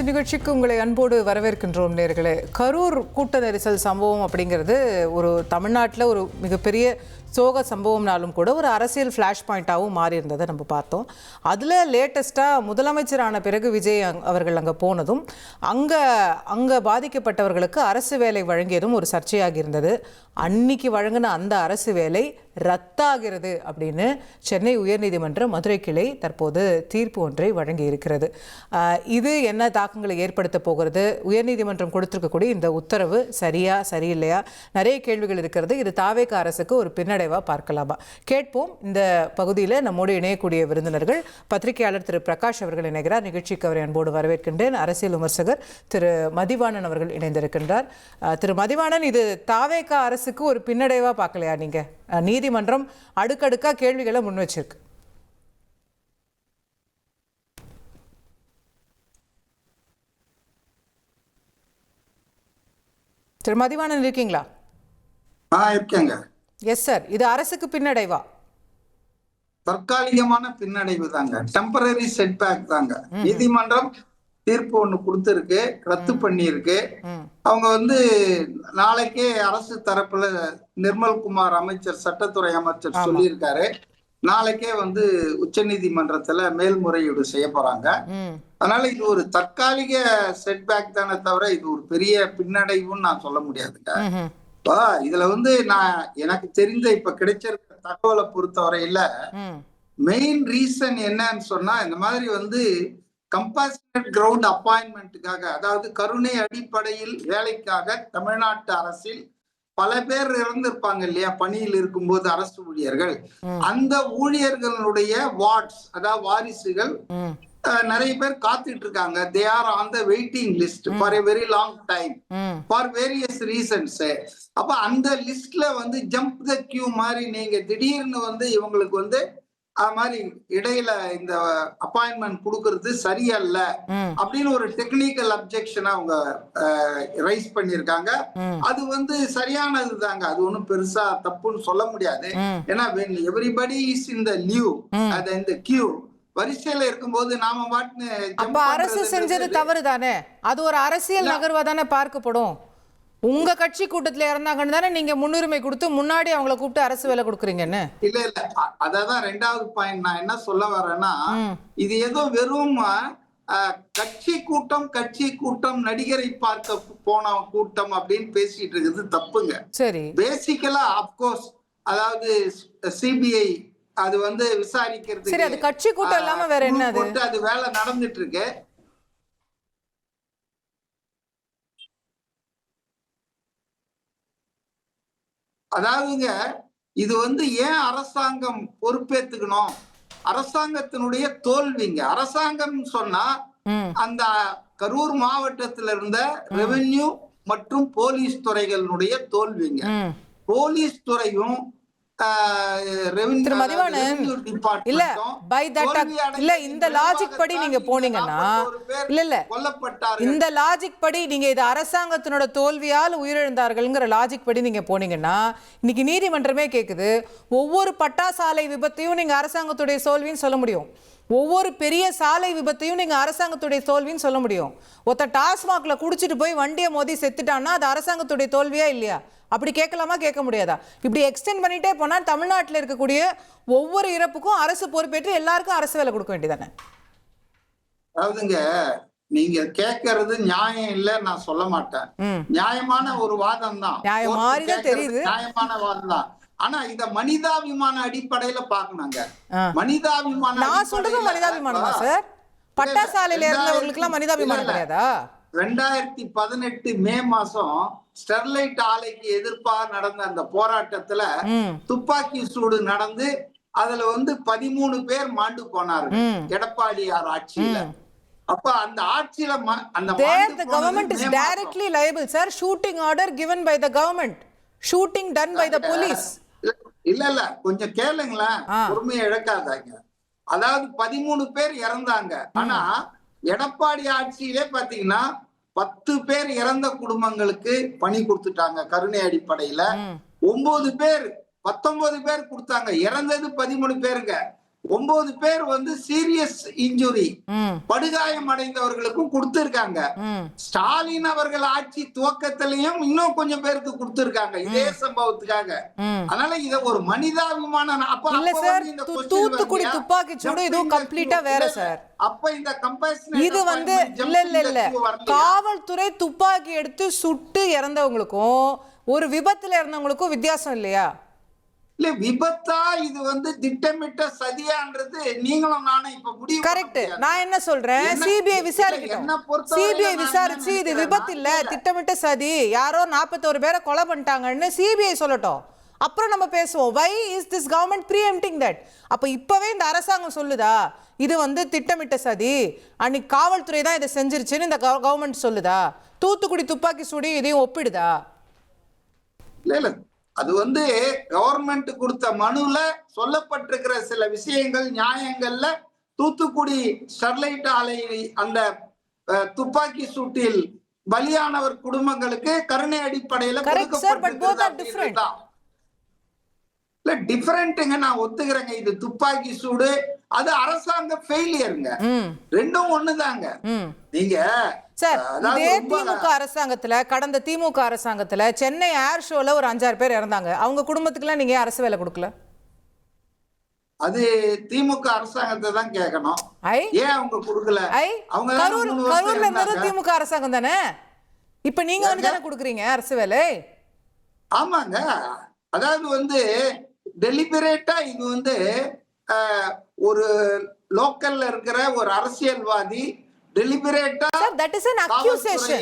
அடுத்த நிகழ்ச்சிக்கு உங்களை அன்போடு வரவேற்கின்றோம் நேர்களே. கரூர் கூட்ட நெரிசல் சம்பவம் அப்படிங்கிறது ஒரு தமிழ்நாட்டில் ஒரு மிகப்பெரிய சோக சம்பவம்னாலும் கூட ஒரு அரசியல் ஃப்ளாஷ் பாயிண்ட்டாகவும் மாறி இருந்ததை நம்ம பார்த்தோம். அதில் லேட்டஸ்ட்டாக முதலமைச்சரான பிறகு விஜய் அவர்கள் அங்கே போனதும் அங்கே பாதிக்கப்பட்டவர்களுக்கு அரசு வேலை வழங்கியதும் ஒரு சர்ச்சையாகி இருந்தது. அன்னைக்கு வழங்கின அந்த அரசு வேலை ரத்தாகிறது அப்படின்னு சென்னை உயர்நீதிமன்ற மதுரை கிளை தற்போது தீர்ப்பு ஒன்றை வழங்கி இருக்கிறது. இது என்ன தாக்கங்களை ஏற்படுத்த போகிறது? உயர்நீதிமன்றம் கொடுத்திருக்கக்கூடிய இந்த உத்தரவு சரியா சரியில்லையா? நிறைய கேள்விகள் இருக்கிறது. இது தாவேக அரசுக்கு ஒரு பின்னடைவா பார்க்கலாமா? கேட்போம். இந்த பகுதியில் நம்மோடு இணையக்கூடிய விருந்தினர்கள் பத்திரிகையாளர் திரு பிரகாஷ் அவர்கள் இணைகிறார். நிகழ்ச்சிக்கு அவரை அன்போடு வரவேற்கின்றேன். அரசியல் விமர்சகர் திரு மதிவாணன் அவர்கள் இணைந்திருக்கின்றார். திரு மதிவாணன், இது தாவேக அரசுக்கு ஒரு பின்னடைவா பார்க்கலையா நீங்க? நீதிமன்றம் அடுக்கடுக்கா கேள்விகளை முன் வச்சிருக்கு. திரு மதிவாணன் இருக்கீங்களா? இருக்கேங்க. Yes sir. இது அரசுக்கு பின்னடைவா? தற்காலிகமான பின்னடைவு தாங்க, டெம்பரரி செட்பேக் தாங்க. நீதிமன்றம் தீர்ப்பு ஒண்ணு கொடுத்திருக்கு, ரத்து பண்ணியிருக்கு. அவங்க நாளைக்கே அரசு தரப்புல நிர்மல்குமார் அமைச்சர், சட்டத்துறை அமைச்சர் சொல்லியிருக்காரு, நாளைக்கே உச்ச நீதிமன்றத்துல மேல்முறையீடு செய்ய போறாங்க. அதனால இது ஒரு தற்காலிக செட்பேக் தானே தவிர இது ஒரு பெரிய பின்னடைவுன்னு நான் சொல்ல முடியாதுங்க. இதுல நான் எனக்கு தெரிந்த இப்ப கிடைச்சிருக்க தகவலை பொறுத்தவரையில மெயின் ரீசன் என்னன்னு சொன்னா, இந்த மாதிரி கம்பாசினட் கிரவுண்ட் அப்பாயின்மெண்ட்டுக்காக, அதாவது கருணை அடிப்படையில் வேலைக்காக தமிழ்நாட்டு அரசில் பல பேர் இறந்திருப்பாங்க இல்லையா, பணியில் இருக்கும்போது அரசு ஊழியர்கள். அந்த ஊழியர்களுடைய வார்ட்ஸ், அதாவது வாரிசுகள் நிறைய பேர் காத்துட்டு இருக்காங்க. They are on the waiting list for a very long time for various reasons. அப்ப அந்த லிஸ்ட்ல ஜம்ப் த கியூ மாதிரி நீங்க திடீர்னு இவங்களுக்கு அது மாதிரி இடையில இந்த அப்பாயின்மெண்ட் கொடுக்கறது சரியல்ல அப்படின்னு ஒரு டெக்னிக்கல் அப்ஜெக்ஷன் அவங்க ரைஸ் பண்ணிருக்காங்க. அது சரியானது தாங்க, அது ஒண்ணும் பெருசா தப்புன்னு சொல்ல முடியாது. ஏன்னா everybody is in the leave, அது இந்த கியூ வரிசையில இருக்கும்போது நாம பாட்டுன்னு அரசு செஞ்சது தவறு தானே? அது ஒரு அரசியல் நகர்வா தானே பார்க்கப்படும். உங்க கட்சி கூட்டத்துல இறந்தாங்கன்னு தானே நீங்க முன்னுரிமை கொடுத்து முன்னாடி அவங்கள கூப்பிட்டு அரசு வேலை கொடுக்குறீங்கன்னு. இல்ல அதான் ரெண்டாவது பாயிண்ட். நான் என்ன சொல்ல வரேன்னா, இது ஏதோ வெறும் கட்சி கூட்டம் நடிகரை பார்க்க போன கூட்டம் அப்படின்னு பேசிட்டு இருக்குது தப்புங்க. சரி, பேசிக்கலா அப்கோர்ஸ் அதாவது சிபிஐ அது விசாரிக்கிறது. சரி, அது கட்சி கூட்டம் இல்லாம வேற என்ன? அது வேலை நடந்துட்டு இருக்கு. அதாவதுங்க, இது ஏன் அரசாங்கம் பொறுப்பேத்துக்கணும்? அரசாங்கத்தினுடைய தோல்விங்க. அரசாங்கம் சொன்னா அந்த கரூர் மாவட்டத்தில் இருந்த ரெவென்யூ மற்றும் போலீஸ் துறைகளுடைய தோல்விங்க. போலீஸ் துறையும் திரு மதிவாணன், இல்ல பை தட் இல்ல இந்த லாஜிக் படி நீங்க போனீங்கன்னா, இல்ல இந்த லாஜிக் படி நீங்க இது அரசாங்கத்தினோட தோல்வியால் உயிரிழந்தார்கள்ங்கிற லாஜிக் படி நீங்க போனீங்கன்னா, இன்னைக்கு நீதிமன்றமே கேக்குது, ஒவ்வொரு பட்டாசாலை விபத்தையும் நீங்க அரசாங்கத்துடைய தோல்வின்னு சொல்ல முடியும், ஒவ்வொரு பெரிய சாலை விபத்தையும் நீங்க அரசாங்கத்துடைய தோல்வின்னு சொல்ல முடியும். ஒருத்த டாஸ்மாக்ல குடிச்சிட்டு போய் வண்டியை மோதி செத்துட்டான்னா அது அரசாங்கத்துடைய தோல்வியா இல்லையா? அப்படி கேட்கலாமா, கேட்க முடியாதா? இப்படி எக்ஸ்டெண்ட் பண்ணிட்டே போனா தமிழ்நாட்டில் இருக்கக்கூடிய ஒவ்வொரு இறப்புக்கும் அரசு பொறுப்பேற்று எல்லாருக்கும் அரசு வேலை கொடுக்க வேண்டியதானே? அதாவதுங்க, நீங்க கேட்கறது நியாயம் இல்ல நான் சொல்ல மாட்டேன். நியாயமான ஒரு வாதம் தான், நியாயமானதான் தெரியுது, நியாயமான வாதம் தான். ஆனா இத மனிதாபிமான அடிப்படையில பாக்கணுங்க. மனிதாபிமான நான் சொல்றது மனிதாபிமானமா சார்? பட்டாசாலையில இருந்தவங்களுக்கு எல்லாம் மனிதாபிமானம் கிடையாதா? 2018 மே மாசம் ஸ்டெர்லைட் ஆலைக்கு எதிர்ப்பாக நடந்த அந்த போராட்டத்துல துப்பாக்கி சூடு நடந்து அதுல 13 பேர் மாண்டு போனார்கள் எடப்பாடியார் ஆட்சியில. அப்ப அந்த ஆட்சியில the government is directly liable sir. Shooting order given by the government, shooting done by the police. இல்ல கொஞ்சம் கேளுங்களேன், பொறுமையை இழக்காதாங்க. அதாவது 13 பேர் இறந்தாங்க. ஆனா எடப்பாடி ஆட்சியிலே பாத்தீங்கன்னா 10 பேர் இறந்த குடும்பங்களுக்கு பணி கொடுத்துட்டாங்க கருணை அடிப்படையில. 19 பேர் கொடுத்தாங்க, இறந்தது 13 பேருங்க. 9 பேர் வந்து சீரியஸ் இன்ஜுரி படுகாயம் அடைந்தவர்களுக்கும் கொடுத்திருக்காங்க. ஸ்டாலின் அவர்கள் ஆட்சி துவக்கத்திலையும் இன்னும் கொஞ்சம் பேருக்கு கொடுத்திருக்காங்க இதே சம்பவத்துக்காக. அதனால இத ஒரு மனிதாபிமான இல்ல சார், தூத்துக்குடி துப்பாக்கி சூடு இதுவும் கம்ப்ளீட்டா வேற சார். அப்ப இந்த கம்பேரிசன் இது வந்து இல்ல காவல்துறை துப்பாக்கி எடுத்து சுட்டு இறந்தவங்களுக்கும் ஒரு விபத்துல இறந்தவங்களுக்கும் வித்தியாசம் இல்லையா? இல்ல விபத்தா இது வந்து திட்டமிட்ட சதியான்றது நீங்களும் நானும் இப்ப முடிவு. கரெக்ட். நான் என்ன சொல்றேன், சிபிஐ விசாரிக்கட்டும். சிபிஐ விசாரிச்சு இது விபத்து இல்ல திட்டமிட்ட சதி, யாரோ 41 பேரை கொலை பண்ணிட்டாங்கன்னு சிபிஐ சொல்லட்டும், அப்புறம் நம்ம பேசுவோம். why is this government preempting that? அப்ப இப்பவே இந்த அரசாங்கம் சொல்லுதா இது வந்து திட்டமிட்ட சதி, அன்னைக்கு காவல்துறை தான் இதை செஞ்சிருச்சுன்னு இந்த கவர்மெண்ட் சொல்லுதா? தூத்துக்குடி துப்பாக்கி சூடி இதையும் ஒப்பிடுதா? இல்ல அது வந்து கவர்மெண்ட் கொடுத்த மனுல சொல்லப்பட்டிருக்கிற சில விஷயங்கள் நியாயங்கள்ல தூத்துக்குடி ஸ்டெர்லைட் ஆலை அந்த துப்பாக்கி சூட்டில் பலியானவர் குடும்பங்களுக்கு கருணை அடிப்படையில இல்ல டிஃபரெண்ட்ங்க. நான் ஒத்துக்கிறேங்க, இது துப்பாக்கி சூடு, அது அரசாங்க ஃபெயிலியருங்க, ரெண்டும் ஒண்ணுதாங்க. நீங்க சார் இதே திமுக அரசாங்கத்துல, கடந்த திமுக அரசாங்கத்துல சென்னை ஏர் ஷோல ஒரு 5-6 பேர் இறந்தாங்க, அவங்க குடும்பத்துக்குலாம் நீங்க அரசு வேலை கொடுக்கல? அது திமுக அரசாங்கத்தை தான் கேட்கணும், ஏன் அவங்க கொடுக்கல? அவங்க கரூர்ல இருந்தது திமுக அரசாங்கம் தானே, இப்ப நீங்க வந்து தானே கொடுக்குறீங்க அரசு வேலை? ஆமாங்க, அதாவது வந்து டெலிபரேட்டா இது வந்து ஒரு லோக்கல்ல இருக்கிற ஒரு அரசியல்வாதி டெலிபரேட்டா that is an accusation.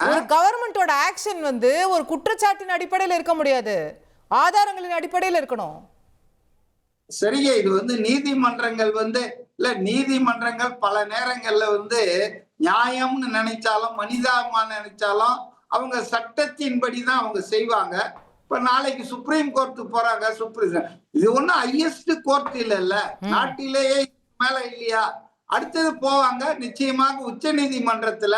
ஒரு கவர்மெண்டோட ஆக்ஷன் வந்து ஒரு குற்றச்சாட்டின் அடிப்படையில் இருக்க முடியாது, ஆதாரங்களின் அடிப்படையில் இருக்கணும். சரிங்க, இது வந்து நீதிமன்றங்கள் வந்து இல்ல நீதிமன்றங்கள் பல நேரங்கள்ல வந்து நியாயம்னு நினைச்சாலும் மனிதாபிமானம் நினைச்சாலும் அவங்க சட்டத்தின்படிதான் அவங்க செய்வாங்க. இப்ப நாளைக்கு சுப்ரீம் கோர்ட்டு போறாங்க, இது ஒண்ணும் ஹையஸ்ட் கோர்ட் இல்ல நாட்டிலேயே மேல இல்லையா, அடுத்தது போவாங்க நிச்சயமாக உச்ச நீதிமன்றத்துல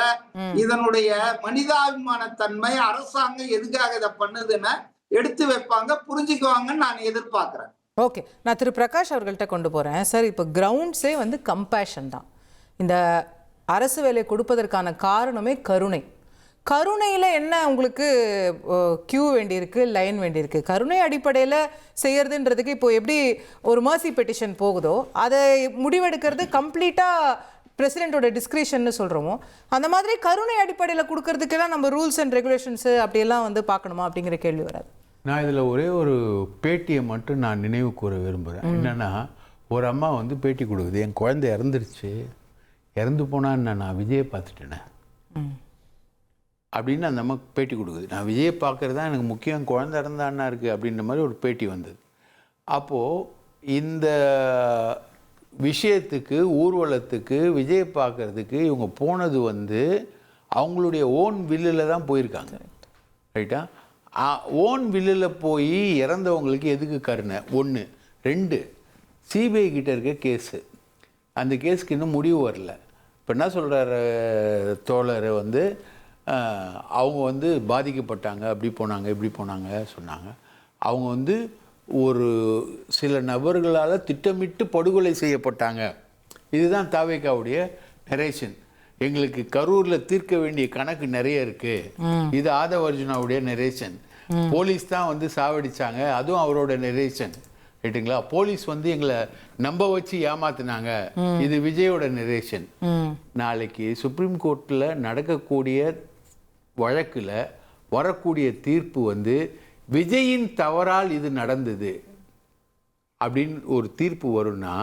இதனுடைய மனிதாபிமான தன்மை அரசாங்கம் எதுக்காக இதை பண்ணுதுன்னு எடுத்து வைப்பாங்க, புரிஞ்சுக்குவாங்கன்னு நான் எதிர்பார்க்கிறேன். ஓகே, நான் திரு பிரகாஷ் அவர்கள்ட்ட கொண்டு போறேன். சார், இப்போ கிரவுண்ட்ஸே வந்து கம்பேஷன் தான். இந்த அரசு வேலை கொடுப்பதற்கான காரணமே கருணை. கருணையில் என்ன உங்களுக்கு கியூ வேண்டியிருக்கு, லைன் வேண்டியிருக்கு? கருணை அடிப்படையில் செய்யறதுன்றதுக்கு இப்போ எப்படி ஒரு மர்சி பெட்டிஷன் போகுதோ அதை முடிவெடுக்கிறது கம்ப்ளீட்டாக பிரசிடென்ட்டோட டிஸ்கிரிஷன்னு சொல்கிறோமோ, அந்த மாதிரி கருணை அடிப்படையில் கொடுக்கறதுக்கெல்லாம் நம்ம ரூல்ஸ் அண்ட் ரெகுலேஷன்ஸு அப்படியெல்லாம் வந்து பார்க்கணுமா அப்படிங்கிற கேள்வி வராது? நான் இதில் ஒரே ஒரு பேட்டியை மட்டும் நான் நினைவு கூற விரும்புகிறேன். என்னென்னா, ஒரு அம்மா வந்து பேட்டி கொடுக்குது, என் குழந்தை இறந்துருச்சு, இறந்து போனான்னு நான் விஜயை பார்த்துட்டேனே அப்படின்னு அந்த அம்மா பேட்டி கொடுக்குது. நான் விஜயை பார்க்குறது தான் எனக்கு முக்கியம், குழந்தை இறந்தான்னா இருக்குது அப்படின்ற மாதிரி ஒரு பேட்டி வந்தது. அப்போது இந்த விஷயத்துக்கு, ஊர்வலத்துக்கு, விஜயை பார்க்குறதுக்கு இவங்க போனது வந்து அவங்களுடைய ஓன் வில்லில் தான் போயிருக்காங்க, ரைட்டா? ஓன் வில்லில் போய் இறந்தவங்களுக்கு எதுக்கு கருணை? 1. 2, சிபிஐ கிட்ட இருக்க கேஸு, அந்த கேஸுக்கு இன்னும் முடிவு வரல. இப்போ என்ன சொல்கிறார் தோழர் வந்து, அவங்க வந்து பாதிக்கப்பட்டாங்க, அப்படி போனாங்க இப்படி போனாங்க சொன்னாங்க. அவங்க வந்து ஒரு சில நபர்களால் திட்டமிட்டு படுகொலை செய்யப்பட்டாங்க. இதுதான் தாவேகாவுடைய நரேஷன். எங்களுக்கு கரூரில் தீர்க்க வேண்டிய கணக்கு நிறைய இருக்குது, இது ஆதவர்ஜுனாவுடைய நரேஷன். போலீஸ் தான் வந்து சாவடிச்சாங்க, அதுவும் அவரோட நரேஷன், ரைட்டுங்களா? போலீஸ் வந்து எங்களை நம்ப வச்சு ஏமாத்தினாங்க, இது விஜயோட நரேஷன். நாளைக்கு சுப்ரீம் கோர்ட்டில் நடக்கக்கூடிய வழக்கில் வரக்கூடிய தீர்ப்பு வந்து விஜயின் தவறால் இது நடந்தது அப்படின்னு ஒரு தீர்ப்பு வரும்னா,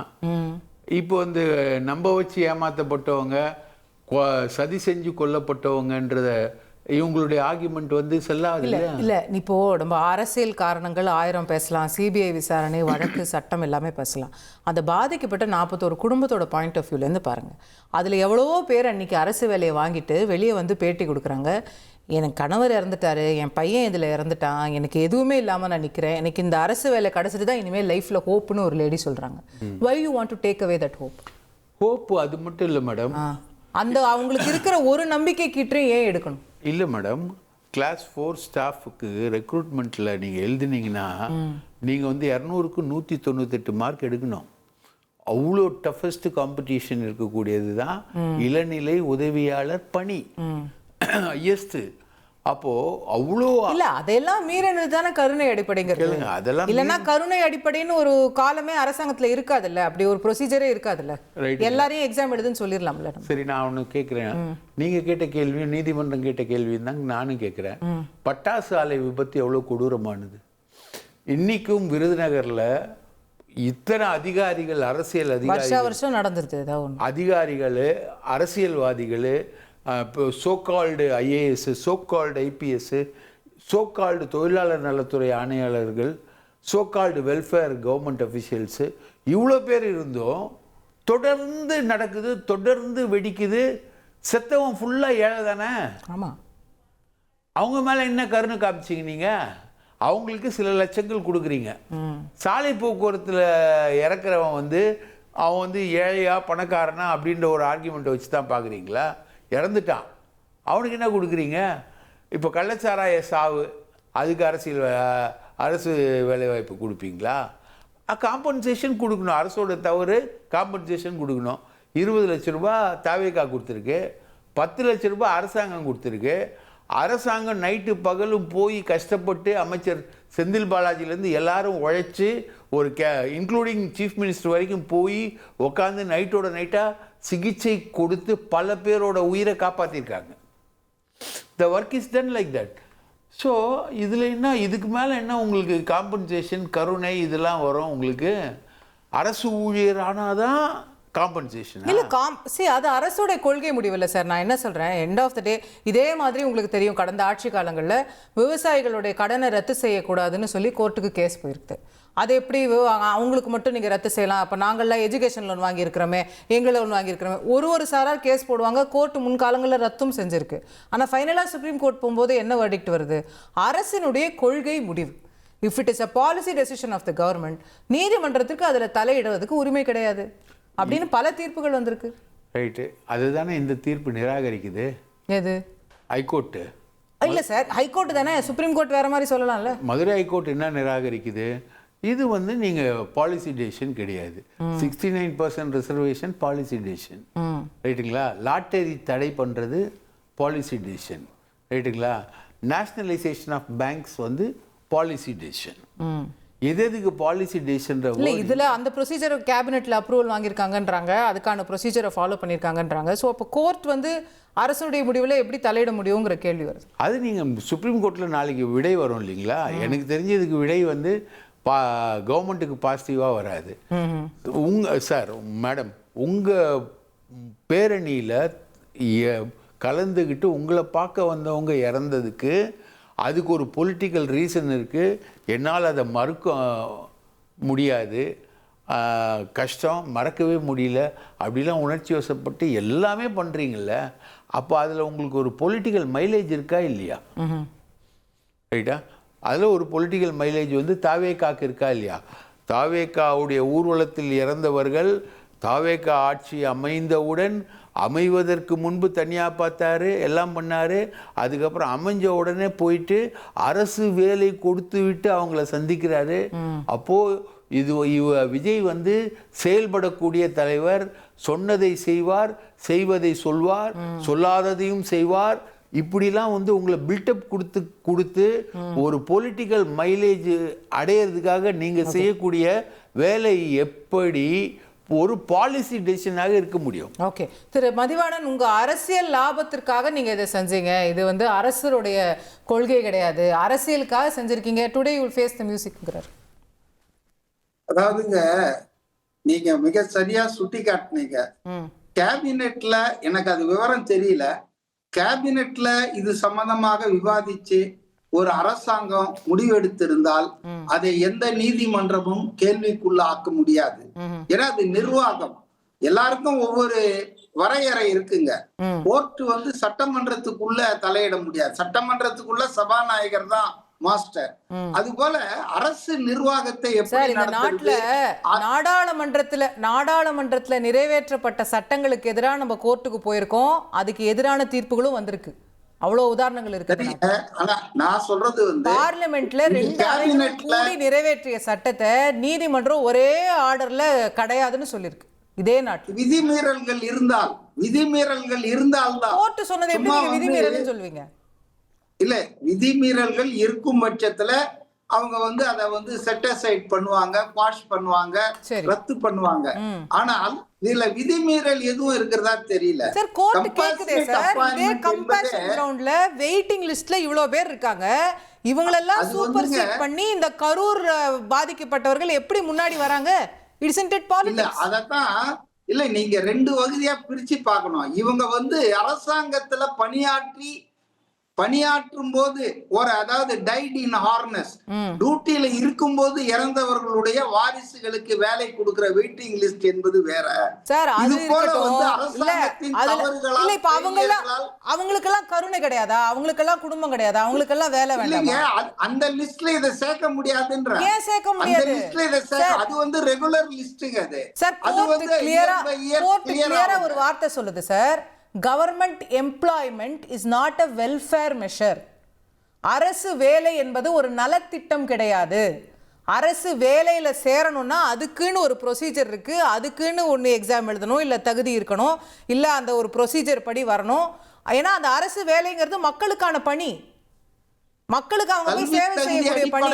இப்போ வந்து நம்ப வச்சு ஏமாற்றப்பட்டவங்க, சதி செஞ்சு கொல்லப்பட்டவங்கன்றத இவங்களுடைய ஆர்குமெண்ட் வந்து செல்லாது. இல்லை, இப்போ நம்ம அரசியல் காரணங்கள் 1000 பேசலாம், சிபிஐ விசாரணை, வழக்கு, சட்டம் எல்லாமே பேசலாம். அந்த பாதிக்கப்பட்ட 41 குடும்பத்தோட பாயிண்ட் ஆஃப் வியூலேருந்து பாருங்கள். அதில் எவ்வளவோ பேர் அன்றைக்கி அரசு வேலையை வாங்கிட்டு வெளியே வந்து பேட்டி கொடுக்குறாங்க. எனக்கு கணவர் இறந்துட்டாரு, என் பையன் இதில் இறந்துட்டான், எனக்கு எதுவுமே இல்லாமல் நான் நிற்கிறேன், எனக்கு இந்த அரசு வேலை கிடச்சிட்டு தான் இனிமேல் லைஃப்பில் ஹோப்னு ஒரு லேடி சொல்கிறாங்க. Why you want to take away that hope? Hope அது மட்டும் இல்லை மேடம், அந்த அவங்களுக்கு இருக்கிற ஒரு நம்பிக்கை கீற்றையும் ஏன் எடுக்கணும்? இல்லை மேடம், கிளாஸ் 4 ஸ்டாஃபுக்கு ரெக்ரூட்மெண்ட்டில் நீங்கள் எழுதினீங்கன்னா நீங்கள் வந்து 200க்கு 198 மார்க் எடுக்கணும். அவ்வளோ டஃபஸ்ட் காம்படிஷன் இருக்கக்கூடியது தான் இளநிலை உதவியாளர் பணி. ஹையஸ்ட். அப்போ அவ்வளோ இல்ல அதெல்லாம் மீறினது தானே கருணை அடிப்படைங்கிறது. அதெல்லாம் இல்லைன்னா கருணை அடிப்படைன்னு ஒரு காலமே அரசாங்கத்துல இருக்காதுல்ல, அப்படி ஒரு ப்ரொசீஜரே இருக்காதுல்ல. எல்லாரையும் எக்ஸாம் எழுதுன்னு சொல்லிடலாம்ல. சரி, நான் ஒன்று கேட்குறேன். நீங்க கேட்ட கேள்வியும் நீதிமன்றம் கேட்ட கேள்வியும் தான் நானும் கேட்குறேன். பட்டாசு ஆலை விபத்து எவ்வளோ கொடூரமானது. இன்னைக்கும் விருதுநகர்ல இத்தனை அதிகாரிகள், அரசியல் அதிகாரிகள், வருஷம் நடந்துருது ஏதாவது அதிகாரிகள், அரசியல்வாதிகள், இப்போ so called IAS, so called IPS, so called தொழிலாளர் நலத்துறை ஆணையாளர்கள், சோகால்டு வெல்ஃபேர் கவர்மெண்ட் அஃபிஷியல்ஸு, இவ்வளோ பேர் இருந்தும் தொடர்ந்து நடக்குது, தொடர்ந்து வெடிக்குது. செத்தவன் ஃபுல்லாக ஏழை தானே. ஆமாம். அவங்க மேலே என்ன கருணை காமிச்சிங்க நீங்கள்? அவங்களுக்கு சில லட்சங்கள் கொடுக்குறீங்க. சாலை போக்குவரத்தில் இறக்குறவன் அவன் ஏழையா பணக்காரனா அப்படின்ற ஒரு ஆர்கியூமெண்ட்டை வச்சு தான் பார்க்குறீங்களா? இறந்துட்டான், அவனுக்கு என்ன கொடுக்குறீங்க? இப்போ கள்ளச்சாராய சாவு, அதுக்கு அரசு வேலைவாய்ப்பு கொடுப்பீங்களா? காம்பன்சேஷன் கொடுக்கணும். அரசோட தவறு, காம்பன்சேஷன் கொடுக்கணும். 20 லட்ச ரூபா தாவேகா கொடுத்துருக்கு, 10 லட்ச ரூபா அரசாங்கம் கொடுத்துருக்கு. அரசாங்கம் நைட்டு பகலும் போய் கஷ்டப்பட்டு அமைச்சர் செந்தில் பாலாஜிலேருந்து எல்லாரும் உழைச்சி ஒரு இன்க்ளூடிங் சீஃப் மினிஸ்டர் வரைக்கும் போய் உட்காந்து நைட்டோட நைட்டாக சிகிச்சை கொடுத்து பல பேரோட உயிரை காப்பாற்றிருக்காங்க. The work is done like that. So இதில் என்ன, இதுக்கு மேலே என்ன உங்களுக்கு காம்பன்சேஷன், கருணை இதெல்லாம் வரும் உங்களுக்கு? அரசு ஊழியர் ஆனாதான் காம்பன்சேஷன் இல்ல அது அரசோட கொள்கை முடிவில்லை சார். நான் என்ன சொல்றேன், எண்ட் ஆஃப் த டே இதே மாதிரி உங்களுக்கு தெரியும், கடந்த ஆட்சி காலங்களில் விவசாயிகளுடைய கடனை ரத்து செய்யக்கூடாதுன்னு சொல்லி கோர்ட்டுக்கு கேஸ் போயிருக்கு. அது எப்படி அவங்களுக்கு மட்டும் நீங்கள் ரத்து செய்யலாம்? அப்போ நாங்கள்லாம் எஜுகேஷன் லோன் வாங்கியிருக்கிறோமே, எங்கள் லோன் வாங்கியிருக்கிறோமே, ஒரு சாரார் கேஸ் போடுவாங்க. கோர்ட்டு முன்காலங்களில் ரத்தும் செஞ்சுருக்கு. ஆனால் ஃபைனலாக சுப்ரீம் கோர்ட் போகும்போது என்ன வெர்டிக்ட் வருது? அரசினுடைய கொள்கை முடிவு. If it is a policy decision of the government, நீதிமன்றத்துக்கு அதில் தலையிடுவதற்கு உரிமை கிடையாது அப்படின்னு பல தீர்ப்புகள் வந்திருக்கு. ரைட்டு, அதுதானே இந்த தீர்ப்பு நிராகரிக்குது. எது? ஹைகோர்ட்டு இல்லை சார், ஹைகோர்ட் தானே. சுப்ரீம் கோர்ட் வேற மாதிரி சொல்லலாம்ல. மதுரை ஹைகோர்ட் என்ன நிராகரிக்குது? இது நீங்கள் பாலிசி டெசிஷன் கிடையாது. 69% ரிசர்வேஷன் பாலிசி டெசிஷன், ரைட்டுங்களா? லாட்டரி தடை பண்ணுறது பாலிசி டெசிஷன், ரைட்டுங்களா? Nationalisation of banks policy decision. எதுக்கு பாலிசி டெசிஷன்? இல்லை, இதில் அந்த ப்ரொசீஜர் கேபினெட்டில் அப்ரூவல் வாங்கியிருக்காங்கன்றாங்க, அதுக்கான ப்ரொசீஜரை ஃபாலோ பண்ணியிருக்காங்கன்றாங்க. ஸோ அப்போ கோர்ட் அரசுடைய முடிவில் எப்படி தலையிட முடியுங்கிற கேள்வி வருது. அது நீங்கள் சுப்ரீம் கோர்ட்டில் நாளைக்கு விடை வரும் இல்லைங்களா? எனக்கு தெரிஞ்சதுக்கு விடை கவர்மெண்ட்டுக்கு பாசிட்டிவாக வராது. சார் மேடம், உங்கள் பேரணியில் கலந்துக்கிட்டு உங்களை பார்க்க வந்தவங்க இறந்ததுக்கு அதுக்கு ஒரு பொலிட்டிக்கல் ரீசன் இருக்குது. என்னால் அதை மறுக்க முடியாது, கஷ்டம், மறக்கவே முடியல அப்படிலாம் உணர்ச்சி வசப்பட்டு எல்லாமே பண்ணுறீங்கள. அப்போ அதில் உங்களுக்கு ஒரு பொலிட்டிக்கல் மைலேஜ் இருக்கா இல்லையா? ரைட்டா? அதில் ஒரு பொலிட்டிக்கல் மைலேஜ் தாவேகாக்கு இருக்கா இல்லையா? தாவேகாவுடைய ஊர்வலத்தில் இறந்தவர்கள் தாவேகா ஆட்சி அமைந்தவுடன், அமைவதற்கு முன்பு தனியாக பார்த்தாரு, எல்லாம் பண்ணார். அதுக்கப்புறம் அமைஞ்ச உடனே போயிட்டு அரசு வேலை கொடுத்து விட்டு அவங்கள சந்திக்கிறாரு. அப்போது விஜய் செயல்படக்கூடிய தலைவர், சொன்னதை செய்வார், செய்வதை சொல்வார், சொல்லாததையும் செய்வார். இப்படிலாம் உங்களை பில்டப் கொடுத்து ஒரு பொலிட்டிக்கல் மைலேஜ் அடையிறதுக்காக நீங்கள் செய்யக்கூடிய வேலை எப்படி ஒரு பாலிசி டெசிஷனாக இருக்க முடியும்? ஓகே திரு மதிவாணன், உங்க அரசியல் லாபத்திற்காக நீங்க இதை செஞ்சீங்க. இது அரசுடைய கொள்கை கிடையாது, அரசியலுக்காக செஞ்சிருக்கீங்க. Today you will face the மியூசிக்ங்கறார். அதாவதுங்க, நீங்க மிக சரியா சுட்டி காட்டினீங்க. கேபினெட்ல எனக்கு அது விவரம் தெரியல. கேபினெட்ல இது சம்பந்தமாக விவாதிச்சு ஒரு அரசாங்கம் முடிவெடுத்திருந்தால் அதை எந்த நீதிமன்றமும் கேள்விக்குள்ள ஆக்க முடியாது. ஏன்னா அது நிர்வாகம், எல்லாருக்கும் ஒவ்வொரு வரையறை இருக்குங்க. கோர்ட் சட்டமன்றத்துக்குள்ள தலையிட முடியாது, சட்டமன்றத்துக்குள்ள சபாநாயகர் தான் மாஸ்டர். அது போல அரசு நிர்வாகத்தை எப்படி நாட்டுல நாடாளுமன்றத்துல நிறைவேற்றப்பட்ட சட்டங்களுக்கு எதிராக நம்ம கோர்ட்டுக்கு போயிருக்கோம், அதுக்கு எதிரான தீர்ப்புகளும் வந்திருக்கு. அவ்வளவு உதாரணங்கள் இருக்கு. சரிங்க. ஆனா நான் சொல்றது வந்து பார்லிமெண்ட்ல இந்த 2 அவைகளும் கேபினெட்ல கூடி நிறைவேற்றிய சட்டத்தை நீதிமன்றம் ஒரே ஆர்டர்ல கிடையாதுன்னு சொல்லியிருக்கு இதே நாட்டில். விதிமீறல்கள் இருந்தால்தான் கோர்ட் சொன்னதை எப்படி சும்மா நீங்க வந்து விதிமீறல்னு சொல்வீங்க? இல்ல, விதிமீறல்கள் இருக்கும் பட்சத்துல அவங்க வந்து அதை வந்து செட்டசைட் பண்ணுவாங்க, பாஷ் பண்ணுவாங்க, சரி. ரத்து பண்ணுவாங்க. ஆனால் இதுல விதிமீறல் எதுவும் இருக்கிறதா தெரியல. சார் கோர்ட் கேக்குதே Compassionate சார், இதே appointment கம்பேஷன் என்பது கிரவுண்ட்ல வெயிட்டிங் லிஸ்ட்ல இவ்வளவு பேர் இருக்காங்க, இவங்களெல்லாம் அது சூப்பர் வந்துங்க, சீட் பண்ணி இந்த கரூர் பாதிக்கப்பட்டவர்கள் எப்படி முன்னாடி வராங்க? இட்ஸ் இட் இல்ல பாலிடிக்ஸ். அதத்தான் இல்ல, நீங்க 2 வகையா பிரிச்சு பார்க்கணும். இவங்க வந்து அரசாங்கத்துல பணியாற்றும் போது அதாவது டைட் இன் ஹார்னஸ், டியூட்டியில இருக்கும்போது இறந்தவர்களுடைய வாரிசுகளுக்கு வேலை கொடுக்கிற வெயிட்டிங் லிஸ்ட் என்பது வேற. சார் அது இது போல வந்து இருக்கட்டும். அரசாங்கத்தின் இல்ல தவறுகளால் இப்ப அவங்களுக்கெல்லாம் கருணை கிடையாதா? அவங்களுக்கெல்லாம் குடும்பம் கிடையாதா? அவங்களுக்கெல்லாம் வேலை இல்லைங்க, வேண்டாமா? அந்த லிஸ்ட்ல இதை சேர்க்க முடியாதுன்ற. ஏன் சேர்க்க அந்த முடியாது? லிஸ்ட்ல இதை சேர்க்க, அது வந்து ரெகுலர் லிஸ்ட்ங்க. அது சார் அது கோர்ட் வந்து கிளியரா ஒரு வார்த்தை சொல்லுது sir, government employment is not a welfare measure. அரசு வேலை என்பது ஒரு நலத்திட்டம் கிடையாது. அரசு வேலையில சேரணும்னா அதுக்குன்னு ஒரு ப்ரொசீஜர் இருக்கு, அதுக்குன்னு ஒன்று எக்ஸாம் எழுதணும், இல்லை தகுதி இருக்கணும், இல்லை அந்த ஒரு ப்ரொசீஜர் படி வரணும். ஏன்னா அந்த அரசு வேலைங்கிறது மக்களுக்கான பணி, மக்களுக்கு அவங்க போய் சேவை செய்யக்கூடிய பணி.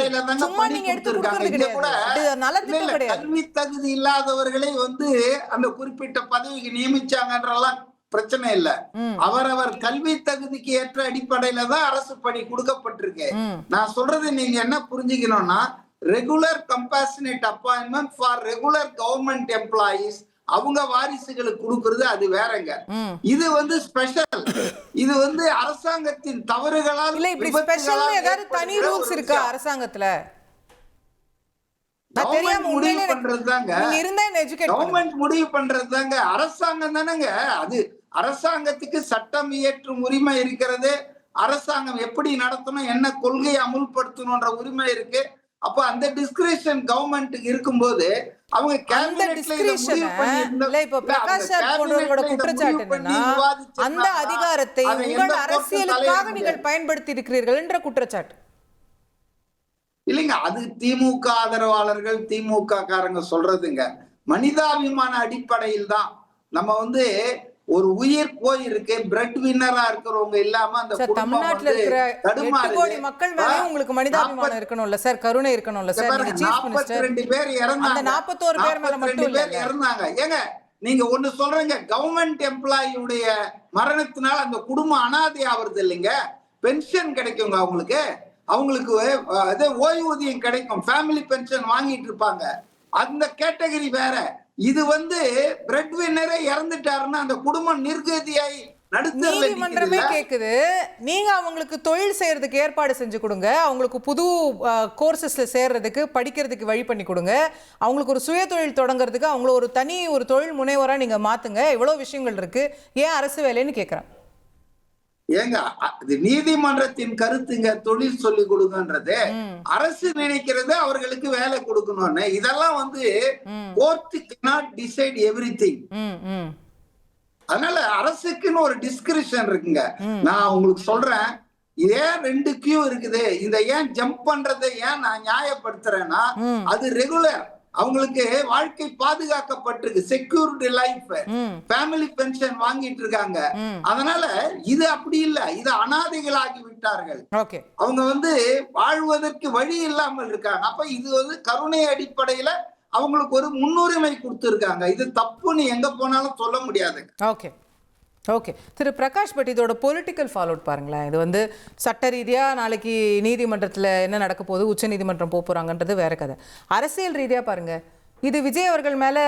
சும்மா நீங்க எடுத்து கொடுக்கறது கிடையாது, நலத்திட்டம் கிடையாது. கல்வி தகுதி இல்லாதவர்களை வந்து அந்த குறிப்பிட்ட பதவிக்கு நியமிச்சாங்கன்றலாம் பிரச்சனை இல்ல. அவரவர் கல்வி தகுதிக்கு ஏற்ற அடிப்படையில தான் அரசு பணி கொடுக்கப்பட்டிருக்கு. நான் சொல்றது நீங்க என்ன புரிஞ்சுக்கணும்னா, regular compassionate appointment for regular government employees அவங்க வாரிசுகளுக்கு கொடுக்கிறது அது வேறங்க. இது வந்து ஸ்பெஷல். இது வந்து அரசாங்கத்தின் தவறுகளால் இல்ல, இப்படி ஸ்பெஷல் ஏதாவது தனி ரூல்ஸ் இருக்கா அரசாங்கத்துல? முடிவு பண்றதுதாங்க, கவர்மெண்ட் முடிவு பண்றதுதாங்க, அரசாங்கம் தானங்க. அது அரசாங்கத்துக்கு சட்டம் இயற்றும் உரிமை இருக்கிறது, அரசாங்கம் எப்படி நடத்தணும், என்ன கொள்கையை அமுல்படுத்தணும்ன்ற உரிமை இருக்கு. அப்ப அந்த டிஸ்கிரிஷன் கவர்மெண்ட்டுக்கு இருக்கும்போது அவங்க அந்த அதிகாரத்தை உங்கள் அரசியலுக்காக நீங்கள் பயன்படுத்தி இருக்கிறீர்கள் என்ற குற்றச்சாட்டு இல்லைங்க. அது திமுக ஆதரவாளர்கள், திமுக காரங்க சொல்றதுங்க. மனிதாபிமான அடிப்படையில் தான் நம்ம வந்து ஒரு உயிர் போயிருக்கு, பிரெட் வின்னரா இருக்கிறவங்க இல்லாம அந்த தமிழ்நாட்டுல இருக்கிற 8 கோடி மக்கள் மேல உங்களுக்கு மனிதாபிமானம் இருக்கணும்ல சார், கருணை இருக்கணும்ல சார். நீங்க சீஃப் மினிஸ்டர், 42 பேர் இறந்தாங்க, அந்த 41 பேர் மேல மட்டும் இல்ல இறந்தாங்க. ஏங்க நீங்க ஒண்ணு சொல்றீங்க, கவர்மெண்ட் எம்ப்ளாயியுடைய மரணத்தினால அந்த குடும்பம் அனாதை ஆவறது இல்லைங்க, பென்ஷன் கிடைக்குங்க அவங்களுக்கு ஓய்வூதியம் கிடைக்கும், ஃபேமிலி பென்ஷன் வாங்கிட்டு இருப்பாங்க. அந்த கேட்டகரி வேற. இது வந்து பிரெட் வின்னரே இறந்துட்டாருன்னா அந்த குடும்பம் நிர்கதியாய் நீதிமன்றமே கேக்குது, நீங்க அவங்களுக்கு தொழில் செய்யறதுக்கு ஏற்பாடு செஞ்சு கொடுங்க, அவங்களுக்கு புது கோர்சஸ்ல சேர்றதுக்கு படிக்கிறதுக்கு வழி பண்ணி கொடுங்க, அவங்களுக்கு ஒரு சுய தொழில் தொடங்குறதுக்கு அவங்கள ஒரு தனி ஒரு தொழில் முனைவரா நீங்க மாத்துங்க. இவ்வளவு விஷயங்கள் இருக்கு, ஏன் அரசு வேலைன்னு கேக்குறேன். ஏங்க அது நீதிமன்றத்தின் கருத்துங்க, தொழில் சொல்லி கொடுங்கன்றது. அரசு நினைக்கிறது அவர்களுக்கு வேலை கொடுக்கணும்னு. இதெல்லாம் வந்து கோர்ட் cannot decide everything. அதனால அரசுக்குன்னு ஒரு டிஸ்கிரிப்ஷன் இருக்குங்க. நான் உங்களுக்கு சொல்றேன், ஏன் 2 கியூ இருக்குது, இந்த ஏன் ஜம்ப் பண்றதை ஏன் நான் நியாயப்படுத்துறேன்னா, அது ரெகுலர், அவங்களுக்கு வாழ்க்கை பாதுகாக்கப்பட்டிருக்கு, செக்யூர்டு லைஃப், ஃபேமிலி பென்ஷன் வாங்கிட்டு இருக்காங்க. அதனால இது அப்படி இல்ல, இது அனாதைகளாகி விட்டார்கள், அவங்க வந்து வாழ்வதற்கு வழி இல்லாமல் இருக்காங்க. அப்ப இது வந்து கருணை அடிப்படையில அவங்களுக்கு ஒரு முன்னுரிமை கொடுத்திருக்காங்க. இது தப்புன்னு எங்க போனாலும் சொல்ல முடியாது. ஓகே திரு பிரகாஷ், பட் இதோட பொலிட்டிக்கல் ஃபாலோட் பாருங்களேன். இது வந்து சட்ட ரீதியாக நாளைக்கு நீதிமன்றத்தில் என்ன நடக்க போகுது, உச்ச நீதிமன்றம் போக போகிறாங்கன்றது வேற கதை. அரசியல் ரீதியாக பாருங்க, இது விஜய் அவர்கள் மேலே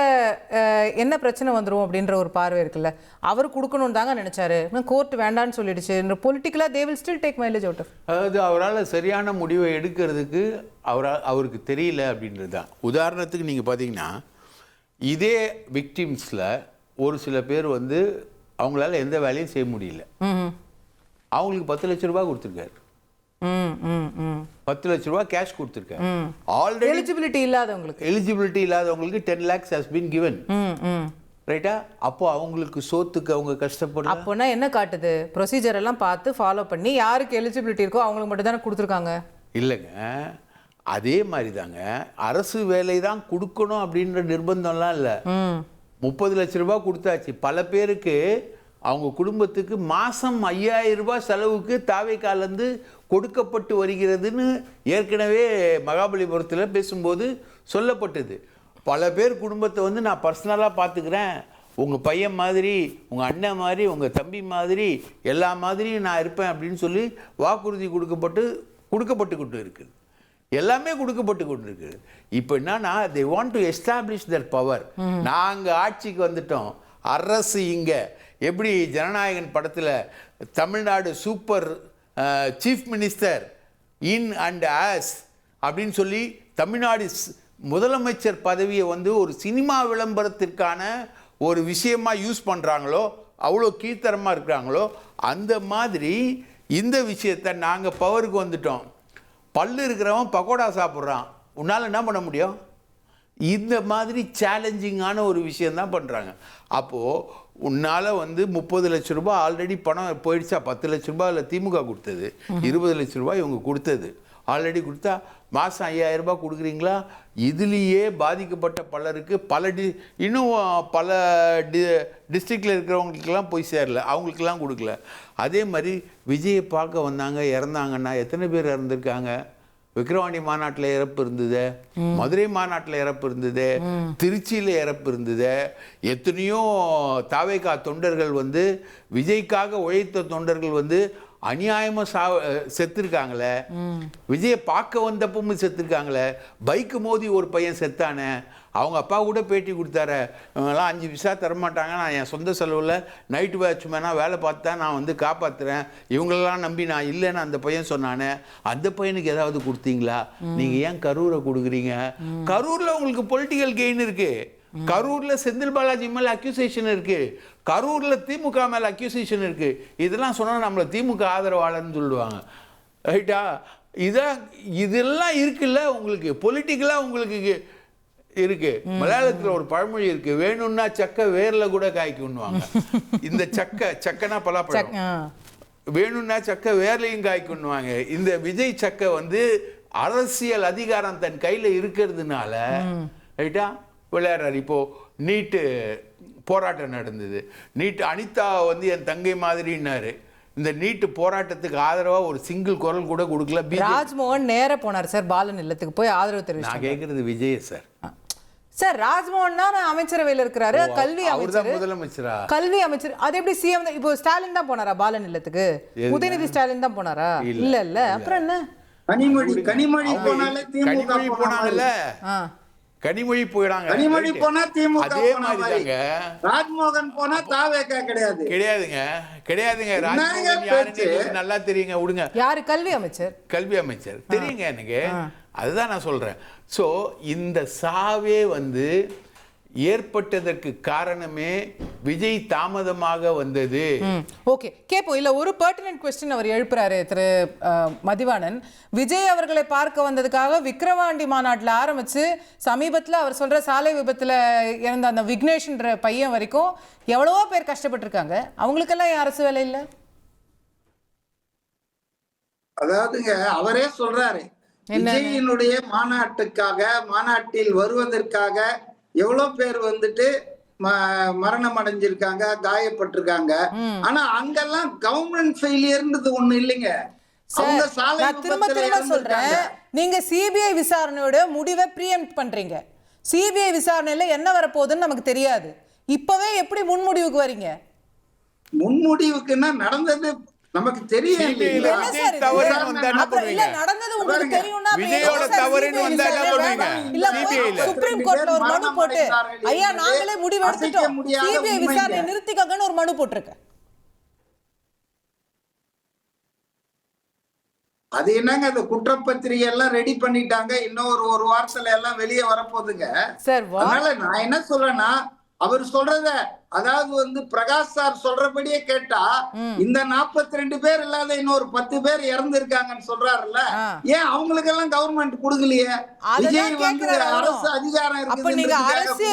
என்ன பிரச்சனை வந்துடும் அப்படின்ற ஒரு பார்வை இருக்குல்ல. அவர் கொடுக்கணும்னு தாங்க நினைச்சாரு, கோர்ட் வேண்டான்னு சொல்லிடுச்சு. பொலிட்டிக்கலாக they will still take mileage out of. அதாவது அவரால் சரியான முடிவை எடுக்கிறதுக்கு அவருக்கு தெரியல அப்படின்றது தான். உதாரணத்துக்கு நீங்கள் பார்த்தீங்கன்னா, இதே விக்டிம்ஸில் ஒரு சில பேர் வந்து அவங்களால எந்த வேலையும் செய்ய முடியல, அவங்களுக்கு 10 லட்ச ரூபாய் கொடுத்துருக்காரு, 10 லட்ச ரூபாய் கேஷ் கொடுத்துருக்காரு. ஆல்ரெடி எலிஜிபிலிட்டி இல்லாதவங்களுக்கு 10 lakhs has been given. ரைட்டா? அப்போ அவங்களுக்கு சோத்துக்கு அவங்க கஷ்டப்படலாம். அப்போனா என்ன காட்டுது? ப்ரொசீஜர் எல்லாம் பார்த்து ஃபாலோ பண்ணி யாருக்கு எலிஜிபிலிட்டி இருக்கோ அவங்களுக்கு மட்டும் தானே கொடுத்துருக்காங்க. இல்லைங்க, அதே மாதிரி தாங்க அரசு வேலை தான் கொடுக்கணும் அப்படின்ற நிர்பந்தம்லாம் இல்லை. 30 லட்ச ரூபாய் கொடுத்தாச்சு. பல பேருக்கு அவங்க குடும்பத்துக்கு மாதம் 5000 ரூபாய் செலவுக்கு தாவேக்காலேருந்து கொடுக்கப்பட்டு வருகிறதுன்னு ஏற்கனவே மகாபலிபுரத்தில் பேசும்போது சொல்லப்பட்டது. பல பேர் குடும்பத்தை வந்து நான் பர்சனலாக பார்த்துக்கிறேன், உங்கள் பையன் மாதிரி, உங்கள் அண்ணன் மாதிரி, உங்கள் தம்பி மாதிரி, எல்லா மாதிரியும் நான் இருப்பேன் அப்படின்னு சொல்லி வாக்குறுதி கொடுக்கப்பட்டு கொண்டு இருக்குது. எல்லாமே கொடுக்கப்பட்டு கொண்டு இருக்குது. இப்போ என்னன்னா, they want to establish their power. நாங்கள் ஆட்சிக்கு வந்துட்டோம், அரசு இங்கே எப்படி ஜனநாயகன் படத்தில் Tamil Nadu super chief minister in and as அப்படின்னு சொல்லி தமிழ்நாடு முதலமைச்சர் பதவியை வந்து ஒரு சினிமா விளம்பரத்திற்கான ஒரு விஷயமா யூஸ் பண்ணுறாங்களோ, அவ்வளோ கீழ்த்தரமாக இருக்கிறாங்களோ, அந்த மாதிரி இந்த விஷயத்தை நாங்கள் பவருக்கு வந்துட்டோம். பல்லு இருக்கிறவன் பக்கோடா சாப்பிட்றான், உன்னால் என்ன பண்ண முடியும்? இந்த மாதிரி சேலஞ்சிங்கான ஒரு விஷயந்தான் பண்ணுறாங்க. அப்போது உன்னால் வந்து 30 லட்ச ரூபாய் ஆல்ரெடி பணம் போயிடுச்சா? 10 லட்ச ரூபாய் இல்லை திமுக கொடுத்தது, 20 லட்ச ரூபாய் இவங்க கொடுத்தது ஆல்ரெடி கொடுத்தா மாதம் 5000 ரூபாய் கொடுக்குறீங்களா? இதுலேயே பாதிக்கப்பட்ட பலருக்கு இன்னும் பல டிஸ்ட்ரிக்டில் இருக்கிறவங்களுக்கெல்லாம் போய் சேரல, அவங்களுக்கெல்லாம் கொடுக்கல. அதே மாதிரி விஜயை பார்க்க வந்தாங்க, இறந்தாங்கன்னா எத்தனை பேர் இறந்துருக்காங்க? விக்கிரவாண்டி மாநாட்டில் இறப்பு இருந்தது, மதுரை மாநாட்டில் இறப்பு இருந்தது, திருச்சியில் இறப்பு இருந்தது. எத்தனையோ தாவேகா தொண்டர்கள் வந்து விஜய்க்காக உழைத்த தொண்டர்கள் வந்து அநியாயமாக செத்துருக்காங்களே. விஜயை பார்க்க வந்தப்பவும் செத்துருக்காங்களே. பைக்கு மோதி ஒரு பையன் செத்தானே, அவங்க அப்பா கூட பேட்டி கொடுத்தாரு, இவங்கெல்லாம் 5 பைசா தரமாட்டாங்க, நான் என் சொந்த செலவில் நைட்டு வாட்ச்மேனாக வேலை பார்த்தா நான் வந்து காப்பாற்றுறேன், இவங்களெல்லாம் நம்பி நான் இல்லைன்னு அந்த பையன் சொன்னானே. அந்த பையனுக்கு ஏதாவது கொடுத்தீங்களா? நீங்கள் ஏன் கரூரை கொடுக்குறீங்க? கரூரில் உங்களுக்கு பொலிட்டிக்கல் கெயின் இருக்குது. கரூரில் செந்தில் பாலாஜி மேலே அக்யூசேஷன் இருக்குது, கரூரில் திமுக மேலே அக்யூசேஷன் இருக்குது. இதெல்லாம் சொன்னால் நம்மளை திமுக ஆதரவாளர்னு சொல்லுவாங்க, ரைட்டா? இதெல்லாம் இருக்குல்ல உங்களுக்கு, பொலிட்டிக்கலாக உங்களுக்கு இருக்கு. மலையாளத்தில் ஒரு பழமொழி இருக்கு, வேணும்னா சக்கை வேர்ல கூட காய்க்குன்னுவாங்க. இந்த சக்கைனா பலாப்பழம், வேணும்னா சக்கை வேர்லையும் காய்க்குன்னுவாங்க. இந்த விஜய் சக்கை வந்து அரசியல் அதிகாரம் தன் கையில் இருக்கிறதுனால ரைட்டா விளையாடுறாரு. இப்போ நீட்டு போராட்டம் நடந்தது, நீட்டு அனிதா வந்து என் தங்கை மாதிரின்னாரு. இந்த நீட்டு போராட்டத்துக்கு ஆதரவா ஒரு சிங்கிள் குரல் கூட கொடுக்கல. ராஜ்மோகன் நேர போனார் சார் பாலன் இல்லத்துக்கு போய் ஆதரவு தெரிவிச்சார். நான் கேட்கறது விஜய் சார். சார் ராஜ்மோகன் தான் அமைச்சரவையில் இருக்கிறாரு, கல்வி அமைச்சர், முதலமைச்சரா? கல்வி அமைச்சர். அது எப்படி சிஎம்? இப்போ ஸ்டாலின் தான் போனாரா பாலன் இல்லத்துக்கு? உதயநிதி ஸ்டாலின் தான் போனாரா? இல்ல அப்புறம் என்ன? கனிமொழி போனாலே திமுக போனாங்கல்ல, கனிமொழி போயிடாங்க. கனிமொழி போனா திமுக. அதே மாதிரி தாங்க ராஜ்மோகன் போனா தாவேகா கிடையாதுங்க. ராஜ்மோகன் யாருன்னு நல்லா தெரியுங்க, விடுங்க. யாரு? கல்வி அமைச்சர். கல்வி அமைச்சர் தெரியுங்க எனக்கு, அதுதான் நான் சொல்றேன். ஸோ இந்த சாவே வந்து ஏற்பட்டதற்கு காரணமே விஜய் தாமதமாக வந்தது. ஓகே, கேப்போம். இல்ல ஒரு பெர்டினன்ட் क्वेश्चन அவர் எழுப்புறாரு திரு மதிவாணன். விஜய் அவர்களை பார்க்க வந்ததுக்காக விக்கிரவாண்டி மாநாட்டில் ஆரம்பிச்சு சமீபத்தில் அவர் சொல்ற சாலை விபத்துல இறந்த அந்த விக்னேஷ்ன்ற பையன் வரைக்கும் எவ்வளவோ பேர் கஷ்டப்பட்டு இருக்காங்க, அவங்களுக்கெல்லாம் அரசு வேலை இல்லை. அதாவதுங்க அவரே சொல்றாரு, விஜயினுடைய மாநாட்டில் வருவதற்காக எவ்வளவு பேர் வந்துட்டு மரணம் அடைஞ்சிருக்காங்க, காயப்பட்டிருக்காங்க. ஆனா அங்கெல்லாம் கவர்மெண்ட் ஃபெயிலியர்ன்றது ஒண்ணு இல்லைங்க. நான் திரும்ப சொல்றேன், நீங்க சிபிஐ விசாரணையோட முடிவை ப்ரீஎம்ப்ட் பண்றீங்க. சிபிஐ விசாரணையில என்ன வரப்போகுதுன்னு நமக்கு தெரியாது. இப்பவே எப்படி முன்முடிவுக்கு வரீங்க? முன்முடிவுக்குன்னா நடந்தது நமக்கு தெரியும். சுப்ரீம் கோர்ட்ல ஒரு மனு போட்டு ஐயா நாங்களே முடிவு எடுத்துட்டோம், சிபிஐ விசாரணை நிறுத்திக்கங்கன்னு ஒரு மனு போட்டிருக்கேன். அது என்னங்க, அந்த குற்றப்பத்திரிகை எல்லாம் ரெடி பண்ணிட்டாங்க, இன்னும் ஒரு வாரத்துல எல்லாம் வெளியே வரப்போகுதுங்க. அதனால நான் என்ன சொல்றேன்னா, அவர் சொல்றத, அதாவது வந்து பிரகாஷ் சார் சொல்றபடியே கேட்டா இந்த 42 பேர் இல்லாத இன்னொரு 10 பேர் இறந்திருக்காங்கன்னு சொல்றாருல்ல, ஏன் அவங்களுக்கு எல்லாம் கவர்மெண்ட் கொடுக்கலையே? விஜய் வந்து அரசு அதிகாரம் இருக்குது, எங்க அரசு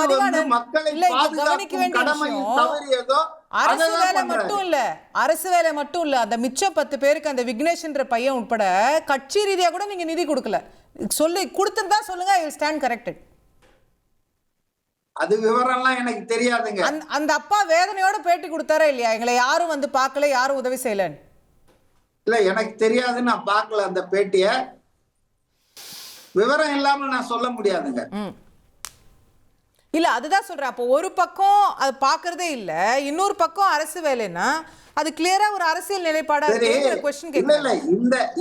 வந்து மக்களை பாதுகாக்கும் கடமையை தவறியதோ அரசு வேலை மட்டும் இல்ல, அந்த மிச்சம் 10 பேருக்கு அந்த விக்னேஷ்ன்ற பையன் உட்பட கட்சி ரீதியா கூட நீங்க நிதி கொடுக்கல. சொல்லி கொடுத்திருந்தா சொல்லுங்க, ஐ வில் ஸ்டாண்ட் கரெக்டட். அது விவரம்லாம் எனக்கு தெரியாதுங்க. அந்த அப்பா வேதனையோட பேட்டி கொடுத்தாரா இல்லையா, எங்களை யாரும் வந்து பார்க்கல, யாரும் உதவி செய்யல? இல்ல எனக்கு தெரியாது, நான் பார்க்கல அந்த பேட்டிய. விவரம் இல்லாம நான் சொல்ல முடியாதுங்க. இல்ல அதுதான் சொல்றேன். அப்போ ஒரு பக்கம் அது பாக்குறதே இல்ல, இன்னொரு பக்கம் அரசு வேலைன்னா அது கிளியரா ஒரு அரசியல் நிலைப்பாடா இருக்கு.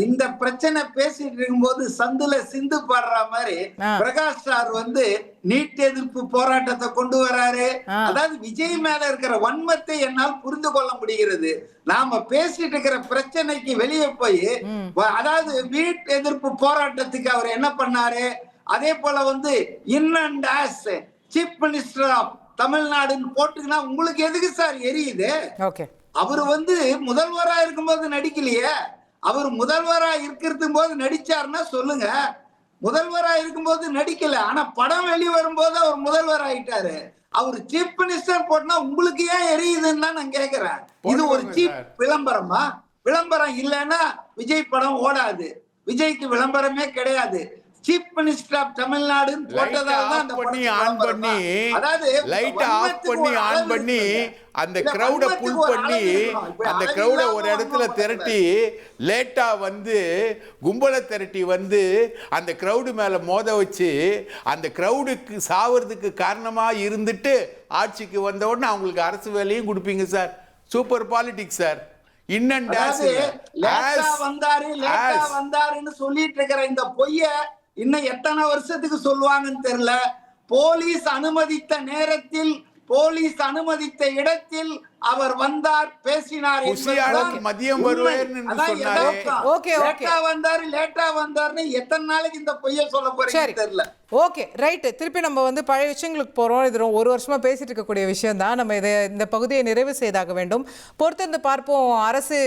இந்த பிரச்சனை பேசிட்டு இருக்கும்போது சந்துல சிந்து பாடுற மாதிரி பிரகாஷ் சார் வந்து நீட் எதிர்ப்பு போராட்டத்தை கொண்டு வராரு. அதாவது விஜய் மேல இருக்கிற வன்மத்தை என்னால் புரிந்து கொள்ள முடிகிறது. நாம பேசிட்டு இருக்கிற பிரச்சனைக்கு வெளியே போய், அதாவது நீட் எதிர்ப்பு போராட்டத்துக்கு அவர் என்ன பண்ணாரு, அதே போல வந்து in and as chief minister of தமிழ்நாடுன்னு போட்டுக்கினா உங்களுக்கு எதுக்கு சார் எரியுது? அவரு வந்து முதல்வரா இருக்கும்போது நடிக்கலையே. அவர் முதல்வரா இருக்கிறது போது நடிச்சாருன்னா சொல்லுங்க. முதல்வரா இருக்கும்போது நடிக்கல, ஆனா படம் வெளிவரும் போது அவர் முதல்வர் ஆயிட்டாரு. அவர் சீஃப் மினிஸ்டர் போட்டா உங்களுக்கு ஏன் எரியுதுன்னு தான் நான் கேக்குறேன். இது ஒரு சீப் விளம்பரமா? விளம்பரம் இல்லைன்னா விஜய் படம் ஓடாது. விஜய்க்கு விளம்பரமே கிடையாது. சீஃப் மினிஸ்டர் ஆஃப் தமிழ்நாடு போட்டதால தான் அந்த பண்ணி ஆன் பண்ணி, அதாவது லைட் ஆஃப் பண்ணி ஆன் பண்ணி அந்த கிரவுட புல் பண்ணி அந்த கிரவுட ஒரு இடத்துல திரட்டி லேட்டா வந்து கும்பலை திரட்டி வந்து அந்த கிரவுடு மேல மோத வச்சு அந்த கிரவுடுக்கு சாவறதுக்கு காரணமா இருந்துட்டு ஆட்சிக்கு வந்த உடனே அவங்களுக்கு அரசு வேலையும் கொடுப்பீங்க சார். Super politics sir. வந்தாருன்னு சொல்லிட்டு இருக்கிற இந்த பொய்ய இன்னும் எத்தனை வருஷத்துக்கு சொல்லுவாங்கன்னு தெரியல. போலீஸ் அனுமதித்த நேரத்தில், போலீஸ் அனுமதித்த இடத்தில் அவர் வந்தார், பேசினார். மதியம் வருவார்னு லேட்டா வந்தாருன்னு எத்தனை நாளைக்கு இந்த பொய்ய சொல்ல போறீங்க தெரியல. Okay right. திருப்பி நம்ம வந்து பழைய விஷயங்களுக்கு போறோம். இது ஒரு வருஷமா பேசிட்டு இருக்கக்கூடிய விஷயம் தான். நம்ம இந்த பகுதியை நிறைவு செய்தாக வேண்டும். பொறுத்திருந்து பார்ப்போம். அரசு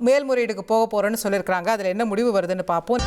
மேல்முறையீடுக்கு போக போறோம்னு சொல்லியிருக்காங்க. அதுல என்ன முடிவு வருதுன்னு பார்ப்போம்.